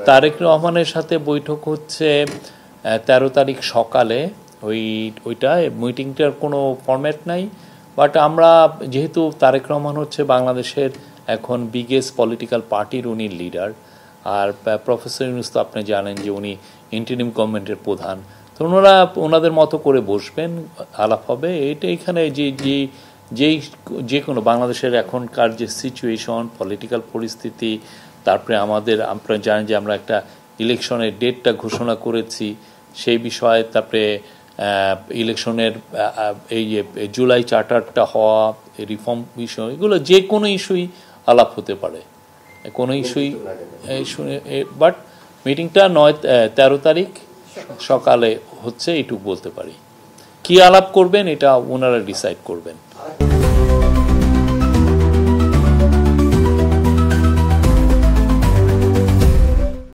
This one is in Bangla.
তারেক রহমানের সাথে বৈঠক হচ্ছে 13 তারিখ সকালে। ওইটা মিটিংটার কোনো ফরম্যাট নাই, বাট আমরা যেহেতু তারেক রহমান হচ্ছে বাংলাদেশের এখন বিগেস্ট পলিটিক্যাল পার্টির উনি লিডার, আর প্রফেসর ইউনূস তো আপনি জানেন যে উনি ইন্টারিম গভর্নমেন্টের প্রধান, তো ওনাদের মতো করে বসবেন, আলাপ হবে। এটা এখানে যে কোনো বাংলাদেশের এখনকার যে সিচুয়েশন, পলিটিক্যাল পরিস্থিতি, তারপরে আপনারা জানেন যে আমরা একটা ইলেকশনের ডেটটা ঘোষণা করেছি, সেই বিষয়ে, তারপরে ইলেকশনের এই জুলাই চার্টারটা হওয়া, রিফর্ম বিষয়, এগুলো যে কোনো ইস্যুই আলাপ হতে পারে, কোনো ইস্যুই। বাট মিটিংটা 13 তারিখ সকালে হচ্ছে, এইটুকু বলতে পারি। কি আলাপ করবেন এটা ওনারা ডিসাইড করবেন।